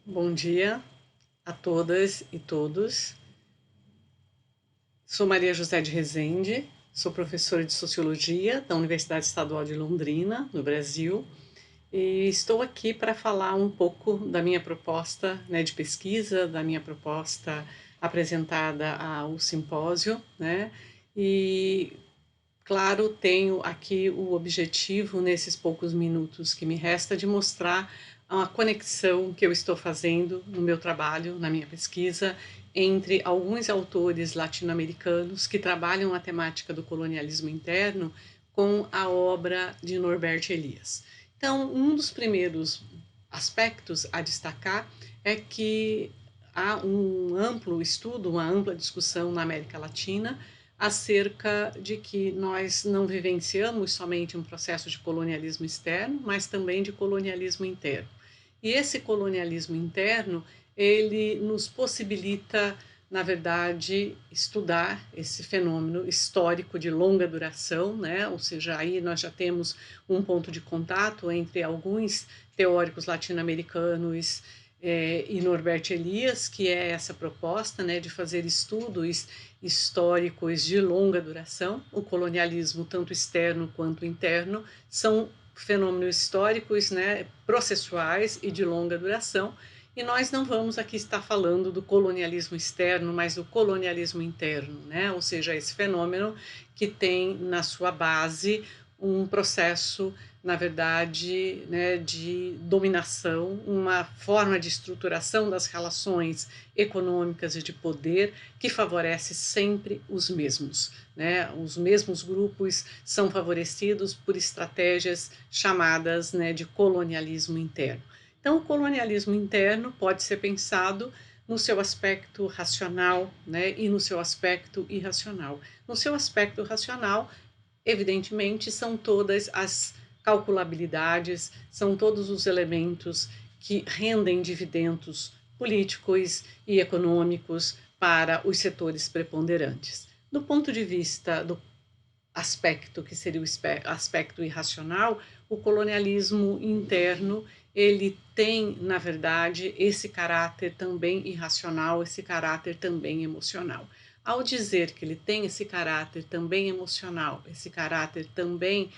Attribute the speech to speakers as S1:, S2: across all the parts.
S1: Bom dia a todas e todos. Sou Maria José de Rezende, sou professora de Sociologia da Universidade Estadual de Londrina, no Brasil, e estou aqui para falar um pouco da minha proposta, de pesquisa, da minha proposta apresentada ao simpósio, e claro, tenho aqui o objetivo, nesses poucos minutos que me resta, de mostrar a conexão que eu estou fazendo no meu trabalho, na minha pesquisa, entre alguns autores latino-americanos que trabalham a temática do colonialismo interno com a obra de Norbert Elias. Então, um dos primeiros aspectos a destacar é que há um amplo estudo, uma ampla discussão na América Latina acerca de que nós não vivenciamos somente um processo de colonialismo externo, mas também de colonialismo interno. E esse colonialismo interno, ele nos possibilita, na verdade, estudar esse fenômeno histórico de longa duração, ou seja, aí nós já temos um ponto de contato entre alguns teóricos latino-americanos e Norbert Elias, que é essa proposta de fazer estudos históricos de longa duração. O colonialismo, tanto externo quanto interno, são fenômenos históricos, processuais e de longa duração. E nós não vamos aqui estar falando do colonialismo externo, mas do colonialismo interno, ou seja, esse fenômeno que tem na sua base um processo, na verdade, de dominação, uma forma de estruturação das relações econômicas e de poder que favorece sempre os mesmos. Os mesmos grupos são favorecidos por estratégias chamadas de colonialismo interno. Então, o colonialismo interno pode ser pensado no seu aspecto racional e no seu aspecto irracional. No seu aspecto racional, evidentemente, são todas as calculabilidades, são todos os elementos que rendem dividendos políticos e econômicos para os setores preponderantes. Do ponto de vista do aspecto que seria o aspecto irracional, o colonialismo interno ele tem, na verdade, esse caráter também irracional, esse caráter também emocional. Ao dizer que ele tem esse caráter também emocional, esse caráter também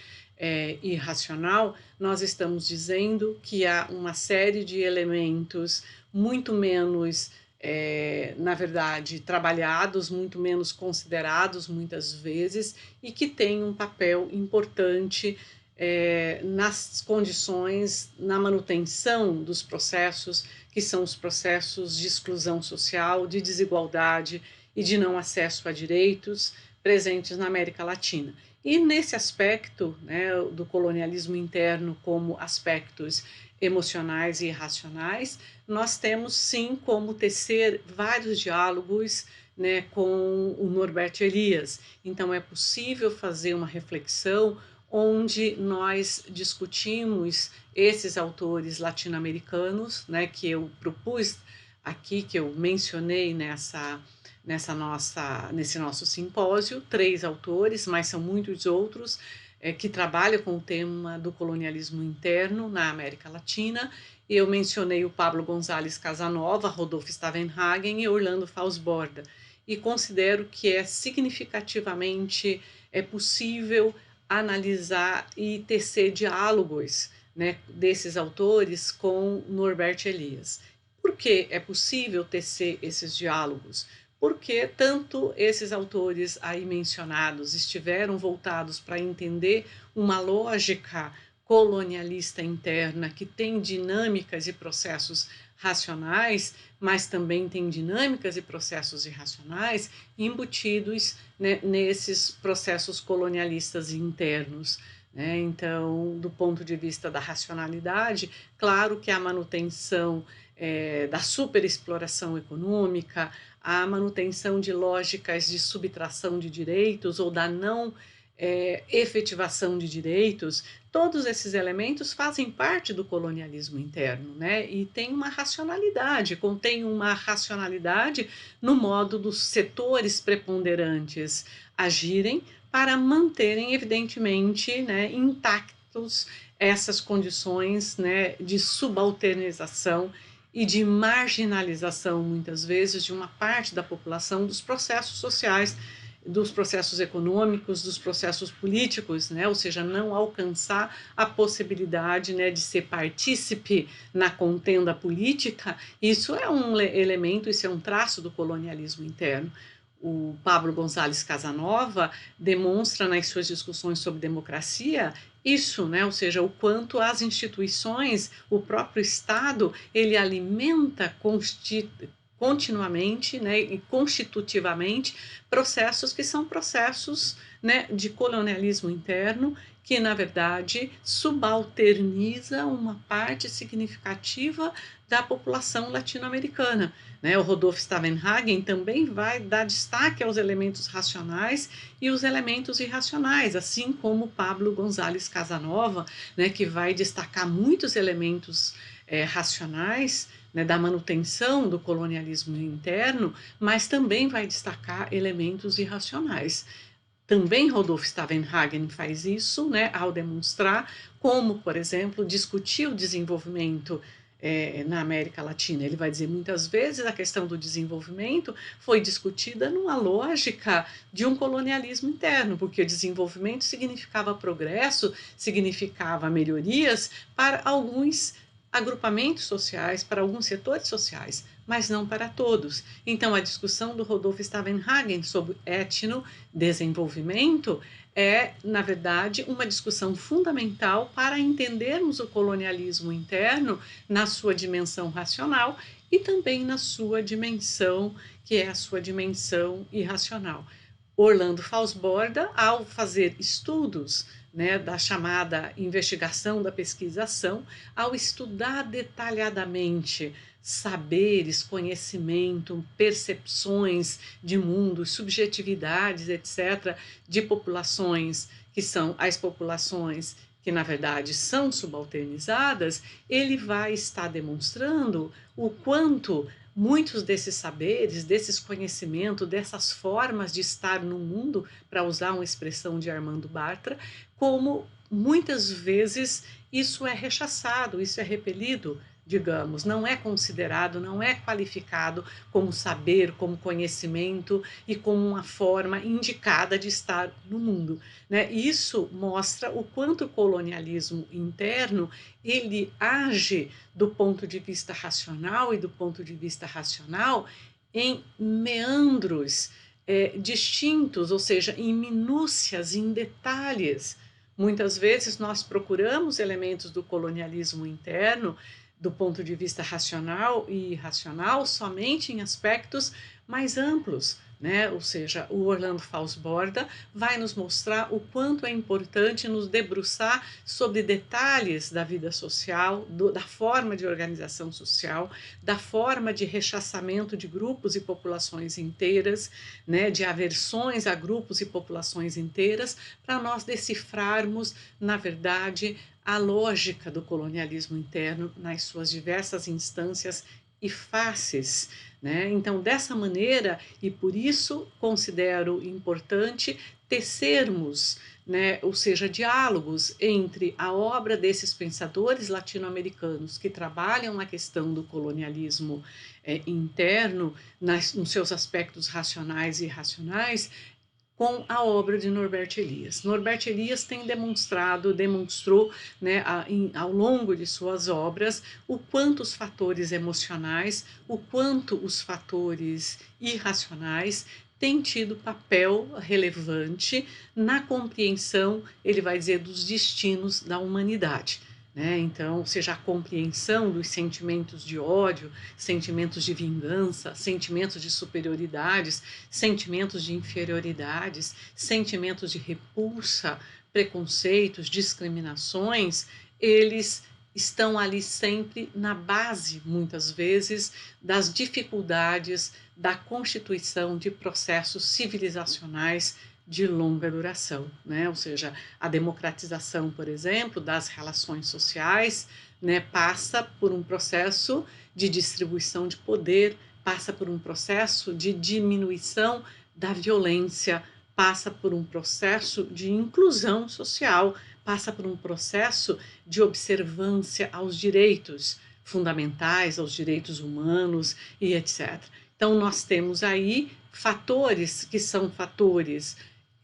S1: irracional, nós estamos dizendo que há uma série de elementos muito menos na verdade, trabalhados, muito menos considerados muitas vezes, e que tem um papel importante nas condições, na manutenção dos processos, que são os processos de exclusão social, de desigualdade e de não acesso a direitos presentes na América Latina. E nesse aspecto do colonialismo interno como aspectos emocionais e irracionais, nós temos sim como tecer vários diálogos com o Norbert Elias. Então é possível fazer uma reflexão onde nós discutimos esses autores latino-americanos, que eu propus aqui, que eu mencionei nesse nosso simpósio, 3 autores, mas são muitos outros que trabalham com o tema do colonialismo interno na América Latina. Eu mencionei o Pablo González Casanova, Rodolfo Stavenhagen e Orlando Falsborda, e considero que é significativamente possível analisar e tecer diálogos desses autores com Norbert Elias. Por que é possível tecer esses diálogos? Porque tanto esses autores aí mencionados estiveram voltados para entender uma lógica colonialista interna que tem dinâmicas e processos racionais, mas também tem dinâmicas e processos irracionais embutidos nesses processos colonialistas internos. Então, do ponto de vista da racionalidade, claro que a manutenção da superexploração econômica, a manutenção de lógicas de subtração de direitos ou da não efetivação de direitos, todos esses elementos fazem parte do colonialismo interno, e tem uma racionalidade, contém uma racionalidade no modo dos setores preponderantes agirem para manterem, evidentemente, intactos essas condições de subalternização e de marginalização, muitas vezes, de uma parte da população dos processos sociais, dos processos econômicos, dos processos políticos, né? Ou seja, não alcançar a possibilidade, né, de ser partícipe na contenda política. Isso é um elemento, isso é um traço do colonialismo interno. O Pablo González Casanova demonstra nas suas discussões sobre democracia isso, né? Ou seja, o quanto as instituições, o próprio Estado, ele alimenta continuamente, né, e constitutivamente processos que são processos, né, de colonialismo interno, que na verdade subalterniza uma parte significativa da população latino-americana. Né? O Rodolfo Stavenhagen também vai dar destaque aos elementos racionais e os elementos irracionais, assim como Pablo González Casanova, né, que vai destacar muitos elementos racionais, né, da manutenção do colonialismo interno, mas também vai destacar elementos irracionais. Também Rodolfo Stavenhagen faz isso, né, ao demonstrar como, por exemplo, discutir o desenvolvimento na América Latina. Ele vai dizer muitas vezes a questão do desenvolvimento foi discutida numa lógica de um colonialismo interno, porque o desenvolvimento significava progresso, significava melhorias para alguns agrupamentos sociais, para alguns setores sociais, mas não para todos. Então, a discussão do Rodolfo Stavenhagen sobre etnodesenvolvimento é, na verdade, uma discussão fundamental para entendermos o colonialismo interno na sua dimensão racional e também na sua dimensão, que é a sua dimensão irracional. Orlando Falsborda, ao fazer estudos, né, da chamada investigação da pesquisação, ao estudar detalhadamente saberes, conhecimento, percepções de mundo, subjetividades, etc., de populações que são as populações que, na verdade, são subalternizadas, ele vai estar demonstrando o quanto muitos desses saberes, desses conhecimentos, dessas formas de estar no mundo, para usar uma expressão de Armando Bartra, como muitas vezes isso é rechaçado, isso é repelido, digamos, não é considerado, não é qualificado como saber, como conhecimento e como uma forma indicada de estar no mundo. Né? Isso mostra o quanto o colonialismo interno ele age do ponto de vista racional e do ponto de vista racional em meandros distintos, ou seja, em minúcias, em detalhes. Muitas vezes nós procuramos elementos do colonialismo interno do ponto de vista racional e irracional somente em aspectos mais amplos, né? Ou seja, o Orlando Falsborda vai nos mostrar o quanto é importante nos debruçar sobre detalhes da vida social, da forma de organização social, da forma de rechaçamento de grupos e populações inteiras, né? De aversões a grupos e populações inteiras, para nós decifrarmos, na verdade, a lógica do colonialismo interno nas suas diversas instâncias e faces. Né? Então, dessa maneira, e por isso considero importante tecermos, né, ou seja, diálogos entre a obra desses pensadores latino-americanos que trabalham na questão do colonialismo interno, nos seus aspectos racionais e irracionais, com a obra de Norbert Elias. Norbert Elias demonstrou, né, ao longo de suas obras, o quanto os fatores emocionais, o quanto os fatores irracionais têm tido papel relevante na compreensão, ele vai dizer, dos destinos da humanidade. Né? Então, seja a compreensão dos sentimentos de ódio, sentimentos de vingança, sentimentos de superioridades, sentimentos de inferioridades, sentimentos de repulsa, preconceitos, discriminações, eles estão ali sempre na base, muitas vezes, das dificuldades da constituição de processos civilizacionais de longa duração, né? Ou seja, a democratização, por exemplo, das relações sociais, né, passa por um processo de distribuição de poder, passa por um processo de diminuição da violência, passa por um processo de inclusão social, passa por um processo de observância aos direitos fundamentais aos direitos humanos e etc. Então, nós temos aí fatores que são fatores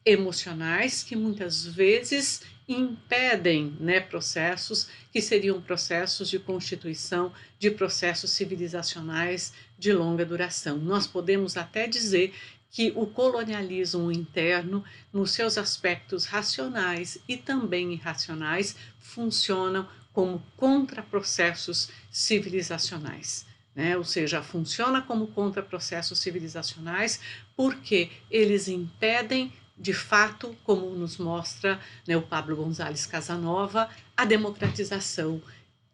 S1: emocionais que muitas vezes impedem, né, processos que seriam processos de constituição de processos civilizacionais de longa duração. Nós podemos até dizer que o colonialismo interno, nos seus aspectos racionais e também irracionais, funcionam como contraprocessos civilizacionais. Né? Ou seja, funciona como contraprocessos civilizacionais porque eles impedem, de fato, como nos mostra, né, o Pablo González Casanova, a democratização,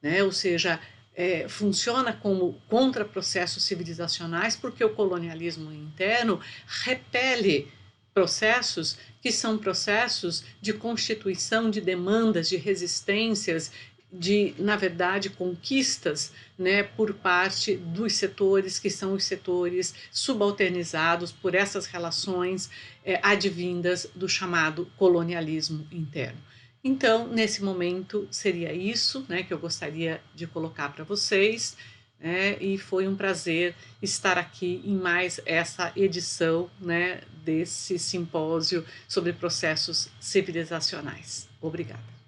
S1: né? Ou seja, funciona como contraprocessos civilizacionais porque o colonialismo interno repele processos que são processos de constituição de demandas, de resistências, de, na verdade, conquistas, né, por parte dos setores que são os setores subalternizados por essas relações advindas do chamado colonialismo interno. Então, nesse momento, seria isso, né, que eu gostaria de colocar para vocês, né, e foi um prazer estar aqui em mais essa edição, né, desse simpósio sobre processos civilizacionais. Obrigada.